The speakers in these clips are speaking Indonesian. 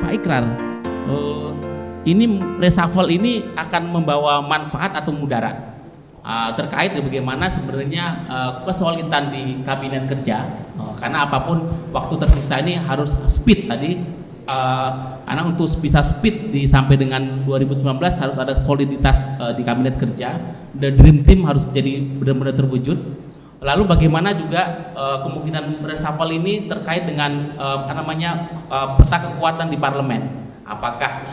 Pak Ikrar, ini reshuffle ini akan membawa manfaat atau mudarat terkait bagaimana sebenarnya kesulitan di kabinet kerja, karena apapun waktu tersisa ini harus speed tadi, karena untuk bisa speed sampai dengan 2019 harus ada soliditas di kabinet kerja, dan dream team harus jadi benar-benar terwujud. Lalu bagaimana juga kemungkinan reshuffle ini terkait dengan peta kekuatan di parlemen, apakah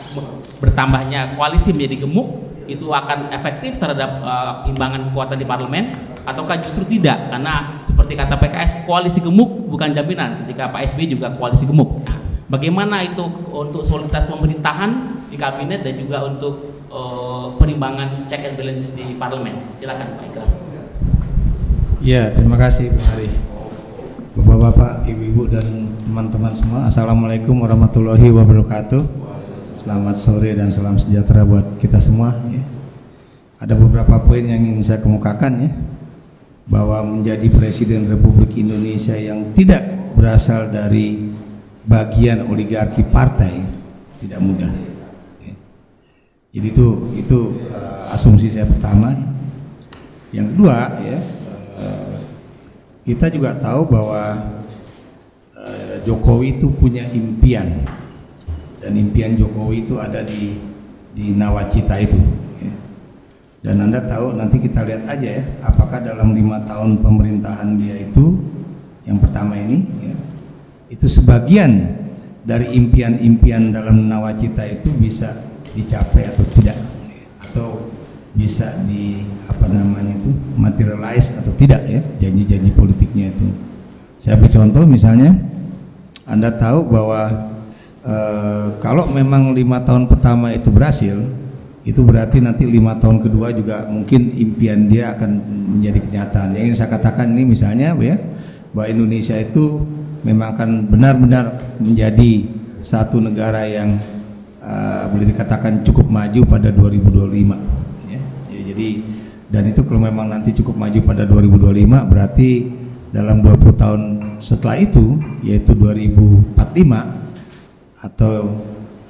bertambahnya koalisi menjadi gemuk itu akan efektif terhadap imbangan kekuatan di parlemen, ataukah justru tidak, karena seperti kata PKS, koalisi gemuk bukan jaminan jika Pak SBY juga koalisi gemuk. Nah, bagaimana itu untuk soliditas pemerintahan di kabinet dan juga untuk penimbangan check and balance di parlemen? Silakan Pak Ikrar. Ya, terima kasih Pak Hari, Bapak-bapak, Ibu-ibu dan teman-teman semua. Assalamualaikum warahmatullahi wabarakatuh. Selamat sore dan salam sejahtera buat kita semua ya. Ada beberapa poin yang ingin saya kemukakan ya, bahwa menjadi Presiden Republik Indonesia yang tidak berasal dari bagian oligarki partai tidak mudah ya. Jadi itu asumsi saya pertama. Yang kedua ya, kita juga tahu bahwa Jokowi itu punya impian, dan impian Jokowi itu ada di nawacita itu ya. Dan Anda tahu, nanti kita lihat aja ya, apakah dalam 5 tahun pemerintahan dia itu yang pertama ini ya, itu sebagian dari impian-impian dalam nawacita itu bisa dicapai atau tidak ya, atau bisa materialize atau tidak ya, janji-janji politiknya itu. Saya beri contoh, misalnya Anda tahu bahwa kalau memang 5 tahun pertama itu berhasil, itu berarti nanti 5 tahun kedua juga mungkin impian dia akan menjadi kenyataan. Yang ingin saya katakan ini misalnya ya, bahwa Indonesia itu memang akan benar-benar menjadi satu negara yang boleh dikatakan cukup maju pada 2025 ya. Jadi, dan itu kalau memang nanti cukup maju pada 2025, berarti dalam 20 tahun setelah itu, yaitu 2045, atau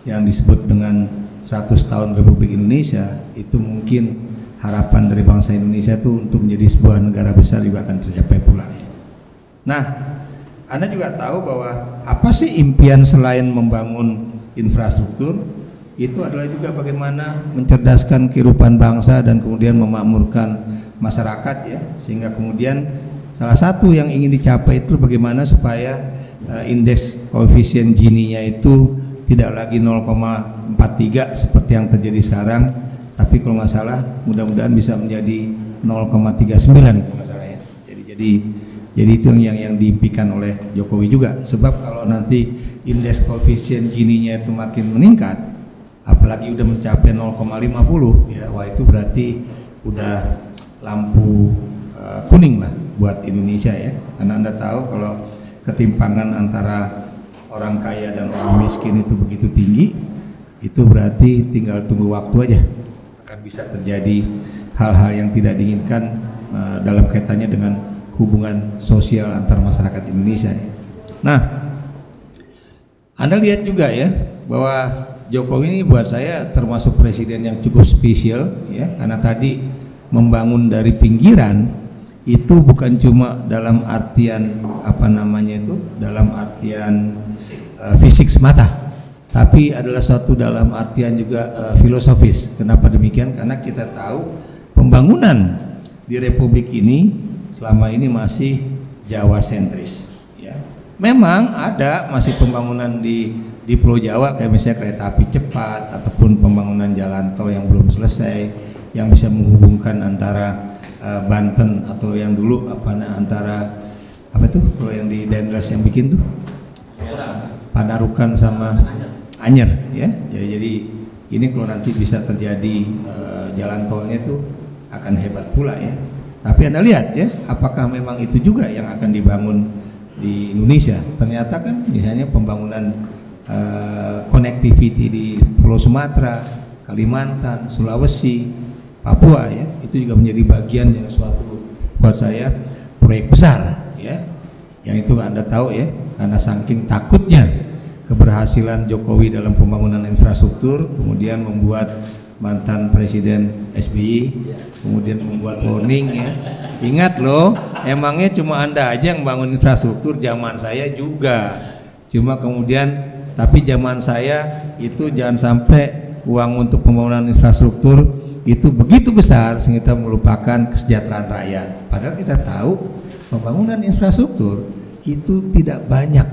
yang disebut dengan 100 tahun Republik Indonesia, itu mungkin harapan dari bangsa Indonesia itu untuk menjadi sebuah negara besar juga akan tercapai pula ya. Nah, Anda juga tahu bahwa apa sih impian selain membangun infrastruktur, itu adalah juga bagaimana mencerdaskan kehidupan bangsa dan kemudian memakmurkan masyarakat ya, sehingga kemudian salah satu yang ingin dicapai itu bagaimana supaya indeks koefisien Gini-nya itu tidak lagi 0,43 seperti yang terjadi sekarang, tapi kalau nggak salah mudah-mudahan bisa menjadi 0,39 kalau nggak salah ya. Jadi itu yang diimpikan oleh Jokowi juga, sebab kalau nanti indeks koefisien Gini-nya itu makin meningkat, apalagi udah mencapai 0,50 ya, wah itu berarti udah lampu kuning lah buat Indonesia ya. Karena Anda tahu kalau ketimpangan antara orang kaya dan orang miskin itu begitu tinggi, itu berarti tinggal tunggu waktu aja akan bisa terjadi hal-hal yang tidak diinginkan dalam kaitannya dengan hubungan sosial antar masyarakat Indonesia. Nah, Anda lihat juga ya bahwa Jokowi ini buat saya termasuk presiden yang cukup spesial ya, karena tadi membangun dari pinggiran itu bukan cuma dalam artian dalam artian fisik semata, tapi adalah suatu dalam artian juga filosofis. Kenapa demikian? Karena kita tahu pembangunan di Republik ini selama ini masih Jawa sentris ya. Memang ada masih pembangunan di Pulau Jawa, kayak misalnya kereta api cepat ataupun pembangunan jalan tol yang belum selesai, yang bisa menghubungkan antara Banten atau yang dulu antara kalau yang di Dendras yang bikin tuh Padarukan sama Anyer ya. Jadi ini kalau nanti bisa terjadi jalan tolnya itu akan hebat pula ya. Tapi Anda lihat ya, apakah memang itu juga yang akan dibangun di Indonesia? Ternyata kan misalnya pembangunan connectivity di Pulau Sumatera, Kalimantan, Sulawesi, Papua ya, itu juga menjadi bagian yang suatu buat saya proyek besar ya, yang itu Anda tahu ya, karena saking takutnya keberhasilan Jokowi dalam pembangunan infrastruktur, kemudian membuat mantan Presiden SBY, kemudian membuat warning ya. Ingat loh, emangnya cuma Anda aja yang bangun infrastruktur, zaman saya juga. Cuma kemudian, tapi zaman saya itu jangan sampai uang untuk pembangunan infrastruktur itu begitu besar sehingga kita melupakan kesejahteraan rakyat. Padahal kita tahu pembangunan infrastruktur itu tidak banyak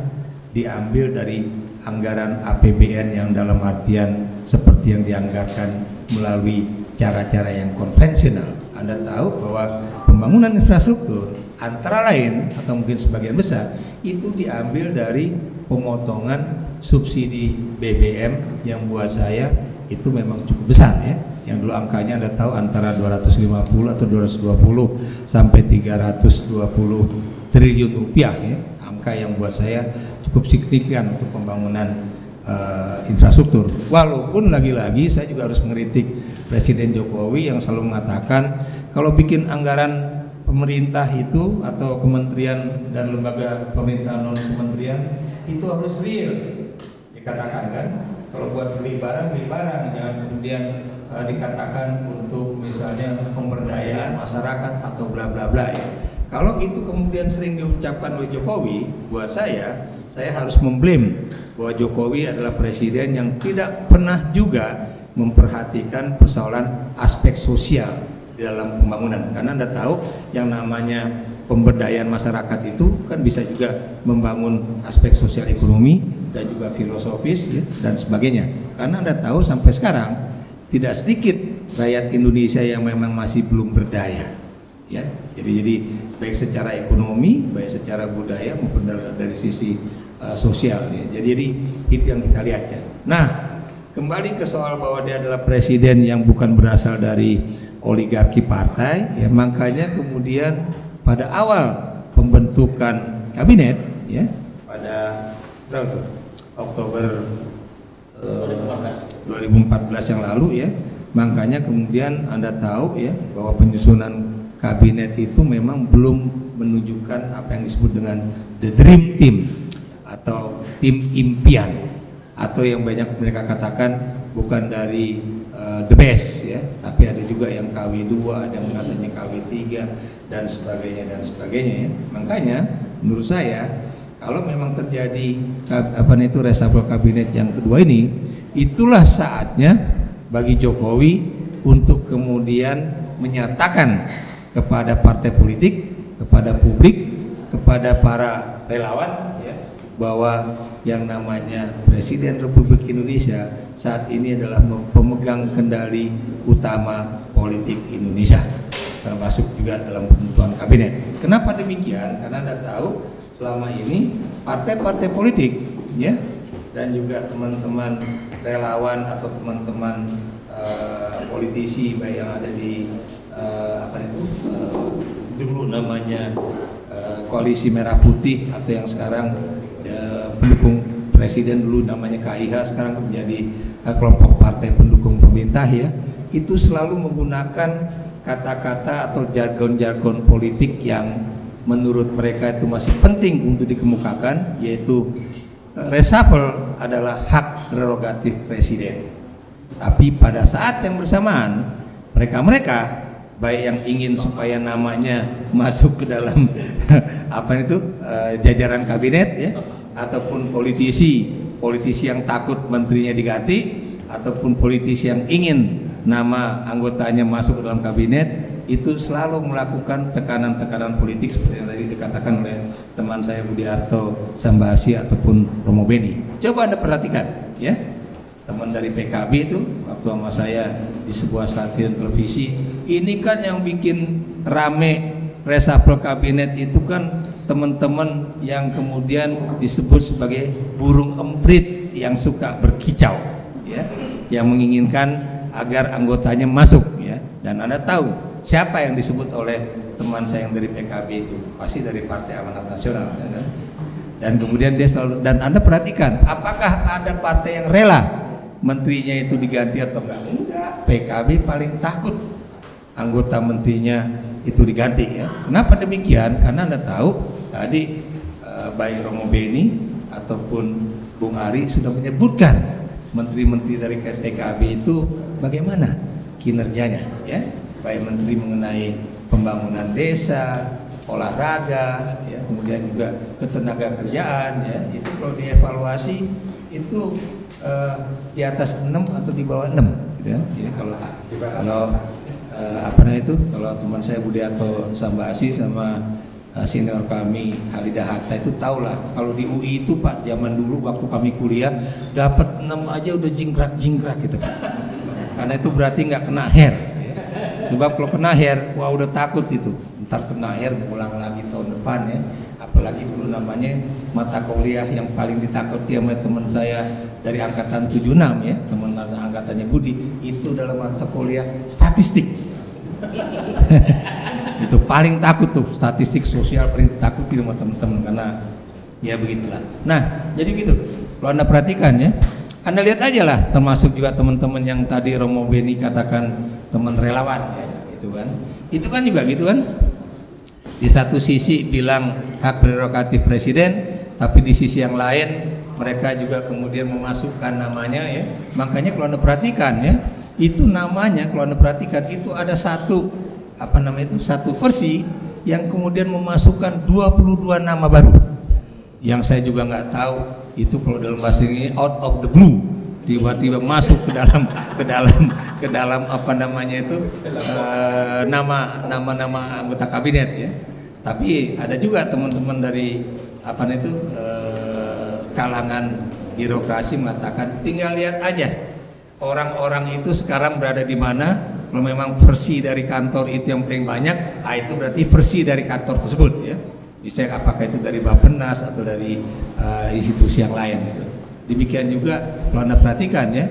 diambil dari anggaran APBN yang dalam artian seperti yang dianggarkan melalui cara-cara yang konvensional. Anda tahu bahwa pembangunan infrastruktur antara lain atau mungkin sebagian besar itu diambil dari pemotongan subsidi BBM yang buat saya itu memang cukup besar ya. Yang dulu angkanya Anda tahu antara 250 atau 220 sampai 320 triliun rupiah ya. Angka yang buat saya cukup signifikan untuk pembangunan infrastruktur. Walaupun lagi-lagi saya juga harus mengkritik Presiden Jokowi yang selalu mengatakan kalau bikin anggaran pemerintah itu atau kementerian dan lembaga pemerintah non kementerian itu harus real. Dikatakan kan kalau buat beli barang jangan kemudian dikatakan untuk misalnya pemberdayaan masyarakat atau bla bla bla ya. Kalau itu kemudian sering diucapkan oleh Jokowi, buat saya harus memblame bahwa Jokowi adalah presiden yang tidak pernah juga memperhatikan persoalan aspek sosial di dalam pembangunan. Karena Anda tahu yang namanya pemberdayaan masyarakat itu kan bisa juga membangun aspek sosial ekonomi dan juga filosofis ya, dan sebagainya. Karena Anda tahu sampai sekarang tidak sedikit rakyat Indonesia yang memang masih belum berdaya. Ya, jadi baik secara ekonomi, baik secara budaya maupun dari sisi sosial. Ya. Jadi itu yang kita lihat ya. Nah, kembali ke soal bahwa dia adalah presiden yang bukan berasal dari oligarki partai, ya makanya kemudian pada awal pembentukan kabinet, ya pada berapa tuh? Oktober 2014 yang lalu ya, makanya kemudian Anda tahu ya bahwa penyusunan kabinet itu memang belum menunjukkan apa yang disebut dengan the dream team atau tim impian atau yang banyak mereka katakan bukan dari the best ya, tapi ada juga yang KW2, ada yang katanya KW3 dan sebagainya ya. Makanya menurut saya kalau memang terjadi reshuffle kabinet yang kedua ini, itulah saatnya bagi Jokowi untuk kemudian menyatakan kepada partai politik, kepada publik, kepada para relawan ya, bahwa yang namanya Presiden Republik Indonesia saat ini adalah pemegang kendali utama politik Indonesia, termasuk juga dalam pembentukan kabinet. Kenapa demikian? Karena Anda tahu selama ini partai-partai politik ya dan juga teman-teman relawan atau teman-teman politisi baik yang ada di dulu namanya Koalisi Merah Putih atau yang sekarang pendukung presiden, dulu namanya KIH, sekarang menjadi kelompok partai pendukung pemerintah ya, itu selalu menggunakan kata-kata atau jargon-jargon politik yang menurut mereka itu masih penting untuk dikemukakan, yaitu reshuffle adalah hak prerogatif presiden. Tapi pada saat yang bersamaan mereka baik yang ingin supaya namanya masuk ke dalam jajaran kabinet ya, ataupun politisi yang takut menterinya diganti, ataupun politisi yang ingin nama anggotanya masuk ke dalam kabinet, itu selalu melakukan tekanan-tekanan politik seperti yang tadi dikatakan oleh teman saya Budiarto Sambasi ataupun Romo Beni. Coba Anda perhatikan ya, teman dari PKB itu waktu sama saya di sebuah stasiun televisi, ini kan yang bikin rame reshuffle kabinet itu kan teman-teman yang kemudian disebut sebagai burung emprit yang suka berkicau ya, yang menginginkan agar anggotanya masuk ya. Dan Anda tahu siapa yang disebut oleh teman saya yang dari PKB itu? Pasti dari Partai Amanat Nasional ya, kan? Dan kemudian dia selalu, dan Anda perhatikan apakah ada partai yang rela menterinya itu diganti atau enggak? Enggak. PKB paling takut anggota menterinya itu diganti ya. Kenapa demikian? Karena Anda tahu tadi baik Romo Beni ataupun Bung Ari sudah menyebutkan menteri-menteri dari PKB itu bagaimana kinerjanya, ya, baik menteri mengenai pembangunan desa, olahraga, ya, kemudian juga ketenaga kerjaan, ya, itu kalau dievaluasi itu di atas 6 atau di bawah 6, gitu kan? Ya, kalau apa namanya itu, kalau teman saya Budiarto Sambasi sama senior kami Halidah Hatta itu tahulah, kalau di UI itu Pak, zaman dulu waktu kami kuliah dapat 6 aja udah jingkrak gitu Pak, karena itu berarti nggak kena HER. Sebab kalau kena HER, wah udah takut itu, ntar kena HER pulang lagi tahun depan, ya. Apalagi dulu namanya mata kuliah yang paling ditakuti sama teman saya dari angkatan 76, ya, teman angkatannya Budi, itu dalam mata kuliah statistik. Itu paling takut tuh, statistik sosial paling ditakuti sama teman-teman, karena ya begitulah. Nah, jadi gitu. Kalau Anda perhatikan, ya, Anda lihat aja lah, termasuk juga teman-teman yang tadi Romo Beni katakan teman relawan, ya, itu kan juga gitu kan. Di satu sisi bilang hak prerogatif presiden, tapi di sisi yang lain mereka juga kemudian memasukkan namanya, ya. Makanya kalau Anda perhatikan, ya, itu namanya kalau Anda perhatikan itu ada satu satu versi yang kemudian memasukkan 22 nama baru. Yang saya juga nggak tahu itu kalau dalam bahasa ini out of the blue, tiba-tiba masuk ke dalam apa namanya itu nama-nama anggota kabinet, ya. Tapi ada juga teman-teman dari kalangan birokrasi mengatakan tinggal lihat aja orang-orang itu sekarang berada di mana. Kalau memang versi dari kantor itu yang paling banyak, itu berarti versi dari kantor tersebut, ya. Bisa apakah itu dari Bappenas atau dari institusi yang lain gitu. Demikian juga kalau Anda perhatikan, ya,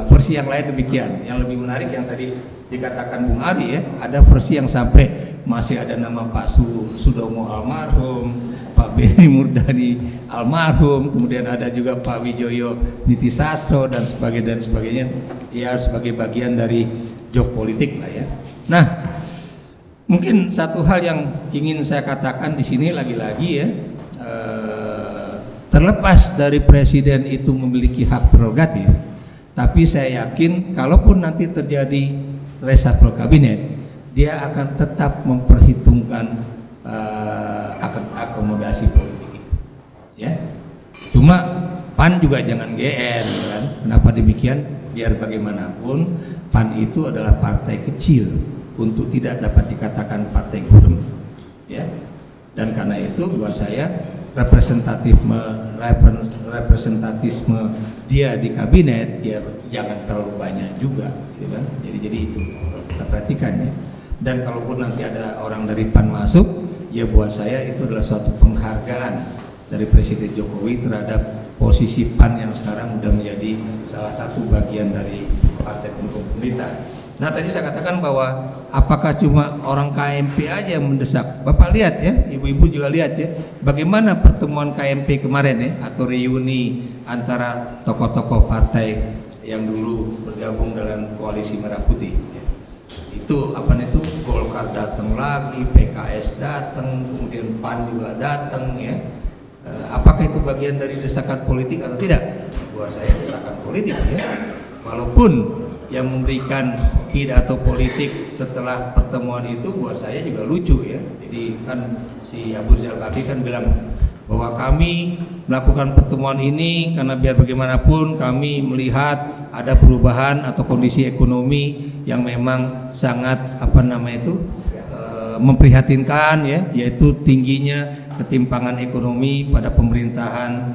versi yang lain demikian. Yang lebih menarik yang tadi dikatakan Bung Ari, ya, ada versi yang sampai masih ada nama Pak Sudomo almarhum, Pak Beni Murdani almarhum, kemudian ada juga Pak Wijoyo Nitisastro dan sebagainya, dia sebagai bagian dari jok politik lah, ya. Nah, mungkin satu hal yang ingin saya katakan di sini lagi-lagi, ya, terlepas dari presiden itu memiliki hak prerogatif, tapi saya yakin kalaupun nanti terjadi reshuffle kabinet, dia akan tetap memperhitungkan akomodasi politik itu, ya. Cuma PAN juga jangan GR, kan? Kenapa demikian? Biar bagaimanapun PAN itu adalah partai kecil untuk tidak dapat dikatakan partai gurem, ya. Dan karena itu buat saya representatisme dia di kabinet, ya, jangan terlalu banyak juga, gitu kan. Jadi itu kita perhatikan, ya. Dan kalaupun nanti ada orang dari PAN masuk, ya buat saya itu adalah suatu penghargaan dari Presiden Jokowi terhadap posisi PAN yang sekarang sudah menjadi salah satu bagian dari partai pendukung pemerintah. Nah, tadi saya katakan bahwa apakah cuma orang KMP aja yang mendesak? Bapak lihat, ya, ibu-ibu juga lihat, ya, bagaimana pertemuan KMP kemarin, ya, atau reuni antara tokoh-tokoh partai yang dulu bergabung dalam koalisi Merah Putih, ya. Itu Golkar datang lagi, PKS datang, kemudian PAN juga datang, ya. Apakah itu bagian dari desakan politik atau tidak? Buat saya desakan politik, ya. Walaupun yang memberikan pidato politik setelah pertemuan itu buat saya juga lucu, ya. Jadi kan si Abu Rizal Bakri kan bilang bahwa kami melakukan pertemuan ini karena biar bagaimanapun kami melihat ada perubahan atau kondisi ekonomi yang memang sangat memprihatinkan, ya, yaitu tingginya ketimpangan ekonomi pada pemerintahan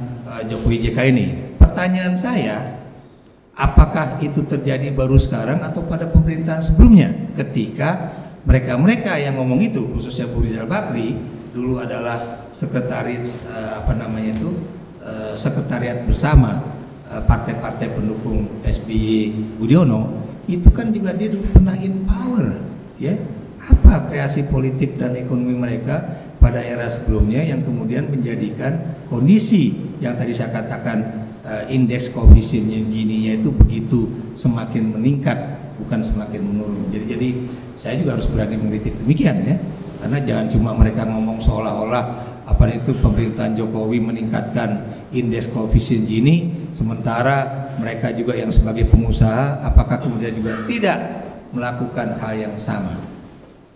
Jokowi JK ini. Pertanyaan saya, apakah itu terjadi baru sekarang atau pada pemerintahan sebelumnya? Ketika mereka yang ngomong itu, khususnya Abu Rizal Bakri, dulu adalah sekretaris sekretariat bersama partai-partai pendukung SBY Budiono, itu kan juga dia dulu pernah in power, ya. Apa kreasi politik dan ekonomi mereka pada era sebelumnya yang kemudian menjadikan kondisi yang tadi saya katakan indeks koefisiennya Gininya itu begitu semakin meningkat, bukan semakin menurun. Jadi saya juga harus berani mengkritik demikian, ya, karena jangan cuma mereka ngomong seolah-olah apa itu pemerintahan Jokowi meningkatkan indeks koefisien Gini, sementara mereka juga yang sebagai pengusaha apakah kemudian juga tidak melakukan hal yang sama.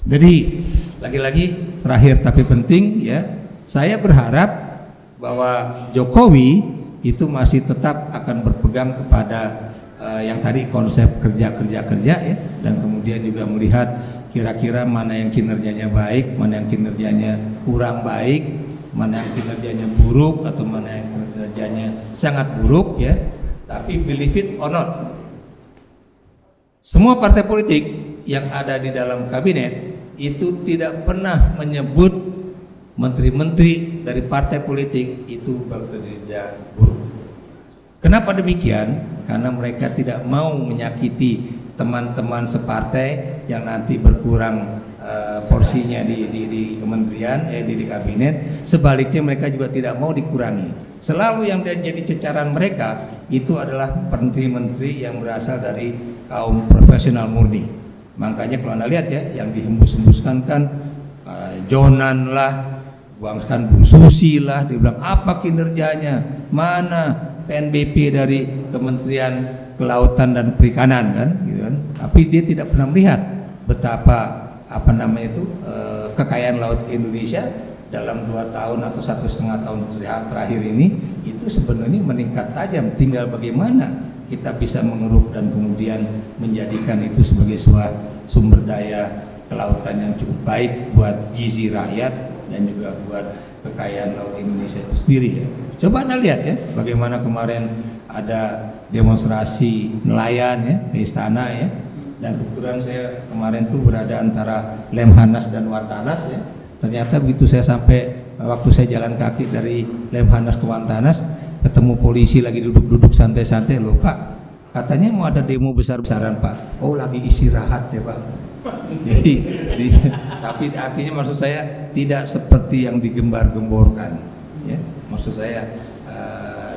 Jadi lagi-lagi terakhir tapi penting ya, saya berharap bahwa Jokowi itu masih tetap akan berpegang kepada yang tadi konsep kerja ya, dan kemudian juga melihat kira-kira mana yang kinerjanya baik, mana yang kinerjanya kurang baik, mana yang kinerjanya buruk atau mana yang kinerjanya sangat buruk ya. Tapi believe it or not, semua partai politik yang ada di dalam kabinet itu tidak pernah menyebut menteri-menteri dari partai politik itu bekerja buruk. Kenapa demikian? Karena mereka tidak mau menyakiti teman-teman separtai yang nanti berkurang porsinya di kementerian, di kabinet. Sebaliknya mereka juga tidak mau dikurangi. Selalu yang jadi cecaran mereka itu adalah menteri-menteri yang berasal dari kaum profesional murni. Makanya kalau Anda lihat ya, yang dihembus-hembuskan kan Jonan lah, bahkan Bu Susi lah, dibilang apa kinerjanya, mana PNBP dari Kementerian Kelautan dan Perikanan kan, gitu kan. Tapi dia tidak pernah melihat betapa kekayaan laut Indonesia dalam 2 tahun atau 1,5 tahun terakhir ini itu sebenarnya meningkat tajam. Tinggal bagaimana kita bisa mengeruk dan kemudian menjadikan itu sebagai sebuah sumber daya kelautan yang cukup baik buat gizi rakyat dan juga buat kekayaan laut Indonesia itu sendiri ya. Coba Anda lihat ya, bagaimana kemarin ada demonstrasi nelayan ya ke istana ya, dan kebetulan saya kemarin tuh berada antara Lemhanas dan Wantanas ya. Ternyata begitu saya sampai, waktu saya jalan kaki dari Lemhanas ke Wantanas, ketemu polisi lagi duduk-duduk santai-santai. Loh Pak, katanya mau ada demo besar-besaran Pak. Oh lagi istirahat ya Pak. Jadi tapi artinya maksud saya tidak seperti yang digembar-gemborkan ya. Maksud saya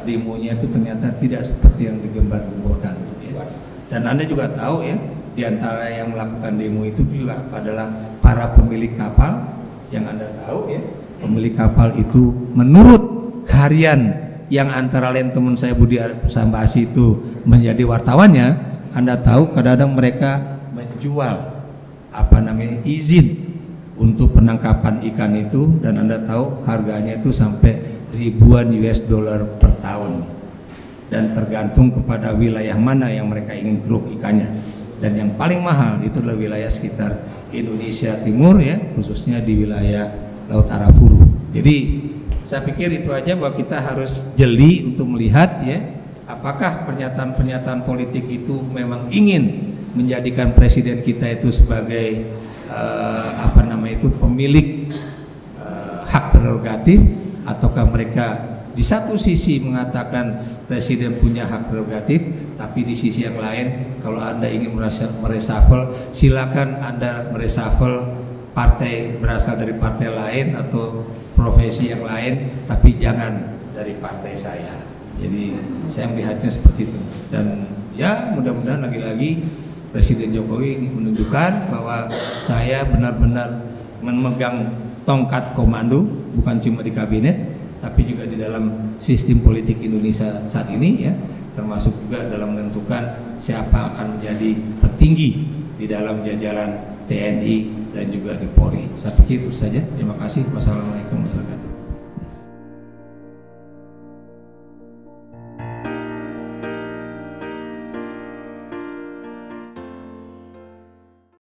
demonya itu ternyata tidak seperti yang digembar-gemborkan ya. Dan Anda juga tahu ya, di antara yang melakukan demo itu juga adalah para pemilik kapal. Yang Anda tahu ya, pemilik kapal itu menurut harian yang antara lain teman saya Budi Sambasi itu menjadi wartawannya, Anda tahu kadang-kadang mereka menjual izin untuk penangkapan ikan itu, dan Anda tahu harganya itu sampai ribuan US dollar per tahun, dan tergantung kepada wilayah mana yang mereka ingin keruk ikannya. Dan yang paling mahal itu adalah wilayah sekitar Indonesia Timur ya, khususnya di wilayah Laut Arafuru. Jadi saya pikir itu aja bahwa kita harus jeli untuk melihat ya, apakah pernyataan-pernyataan politik itu memang ingin menjadikan presiden kita itu sebagai pemilik hak prerogatif, ataukah mereka di satu sisi mengatakan presiden punya hak prerogatif, tapi di sisi yang lain kalau Anda ingin mereshuffle, silakan Anda mereshuffle partai berasal dari partai lain atau profesi yang lain, tapi jangan dari partai saya. Jadi saya melihatnya seperti itu, dan ya mudah-mudahan lagi-lagi Presiden Jokowi ingin menunjukkan bahwa saya benar-benar memegang tongkat komando, bukan cuma di kabinet tapi juga di dalam sistem politik Indonesia saat ini ya, termasuk juga dalam menentukan siapa akan menjadi petinggi di dalam jajaran TNI dan juga di Polri. Saya pikir itu saja. Terima kasih. Wassalamualaikum warahmatullahi wabarakatuh.